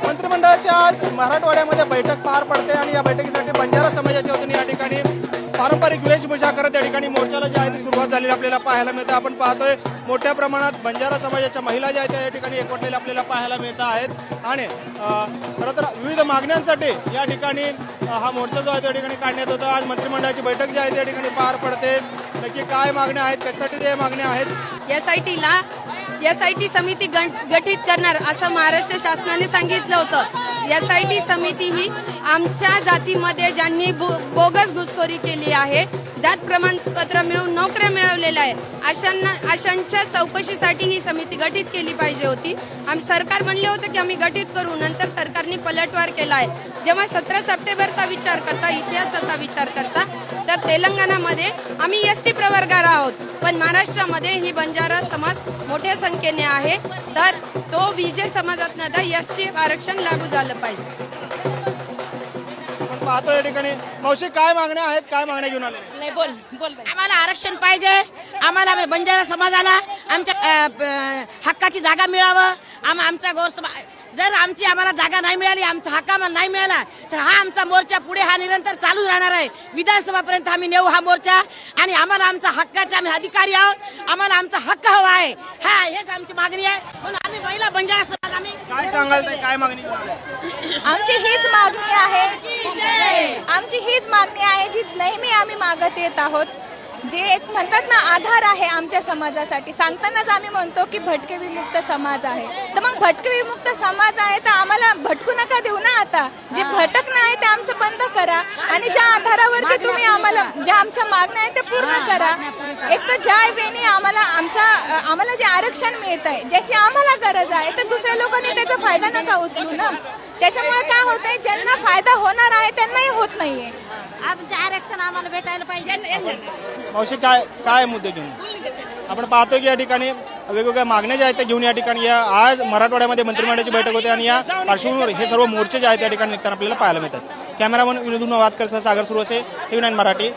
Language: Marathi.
मंत्रिमंडळाची आज मराठवाड्यामध्ये बैठक पार पडते आणि या बैठकीसाठी बंजारा समाजाच्या वतीने या ठिकाणी पारंपरिक वेशभूषा करत या ठिकाणी मोर्चाला जी आहे ती सुरुवात झालेली आपल्याला पाहायला मिळते। आपण पाहतोय मोठ्या प्रमाणात बंजारा समाजाच्या महिला ज्या आहेत या ठिकाणी एकवटलेल्या आपल्याला पाहायला मिळत आहेत आणि खरं तर विविध मागण्यांसाठी या ठिकाणी हा मोर्चा जो आहे त्या ठिकाणी काढण्यात होता। आज मंत्रिमंडळाची बैठक जी आहे त्या ठिकाणी पार पडते। नक्की काय मागण्या आहेत, कशासाठी त्या मागण्या आहेत? एसआयटी समिती गठीत करणार असं महाराष्ट्र शासनाने सांगितलं होतं। एसआयटी समिती ही आमच्या जातीमध्ये ज्यांनी बोगस घुसखोरी केली आहे, जात प्रमाणपत्र मिळवून नोकऱ्या मिळवलेल्या आहे, अशांच्या चौकशीसाठी ही समिती गठीत केली पाहिजे होती। आम्ही सरकार म्हणले होते की आम्ही गठीत करू, नंतर सरकारने पलटवार केला आहे। जेव्हा 17 सप्टेंबरचा विचार करता, इतिहासाचा विचार करता, तर तेलंगणामध्ये आम्ही एसटी प्रवर्गावर आहोत, पण महाराष्ट्रामध्ये ही बंजारा समाज मोठ्या संख्येने आहे, तर तो विजय समाजात एसटी आरक्षण लागू झालं पाहिजे। पाहतो या ठिकाणी मावशी काय मागण्या आहेत, काय मागण्या घेऊन आले? आम्हाला आरक्षण पाहिजे, आम्हाला बंजारा समाजाला आमच्या हक्काची जागा मिळावं। आमचा जर आमची आम्हाला जागा नाही मिळाली, आमचा हक्क आम्हाला नाही मिळाला, तर हा आमचा मोर्चा पुढे हा निरंतर चालू राहणार आहे। विधानसभापर्यंत आम्ही नेऊ हा मोर्चा आणि आम्हाला आमचा हक्काचे आम्ही अधिकारी आहोत, आम्हाला आमचा हक्क हवा आहे। हा हेच आमची मागणी आहे, म्हणून आम्ही महिला बंजारा समाज आम्ही काय सांगाल ताई, काय मागणी घेऊन आले? आमची हीच मागणी आहे जी नेहमी आम्ही मागत येत आहोत। जे एक म्हणतात ना आधार आहे आमच्या समाजासाठी, सांगतानाच आम्ही म्हणतो की भटके विमुक्त समाज आहे, तर मग भटके विमुक्त समाज आहे तर आम्हाला भटकू नका देऊ ना। आता जे भटकणं आहे ते आमचं बंद करा आणि ज्या आधारावरती तुम्ही आम्हाला ज्या आमच्या मागण्या आहेत ते पूर्ण करा। एक तर ज्या वेळी आम्हाला जे आरक्षण मिळत आहे, ज्याची आम्हाला गरज आहे, तर दुसऱ्या लोकांनी त्याचा फायदा नका उचलू ना। त्याच्यामुळे काय होतंय, ज्यांना फायदा होणार आहे त्यांनाही होत नाहीये। आमचं आरक्षण आम्हाला भेटायला पाहिजे। मावशी काय मुद्दे घेऊन आपण पाहतो की या ठिकाणी वेगवेगळ्या मागण्या ज्या आहेत त्या घेऊन या ठिकाणी आज मराठवाड्यामध्ये मंत्रिमंडळाची बैठक होते आणि या पार्श्वभूमीवर हे सर्व मोर्चे जे आहेत त्या ठिकाणी निघताना आपल्याला पाहायला मिळतात। कॅमेरामन विनोद वादकर सह सागर सुरवसे, TV9 मराठी।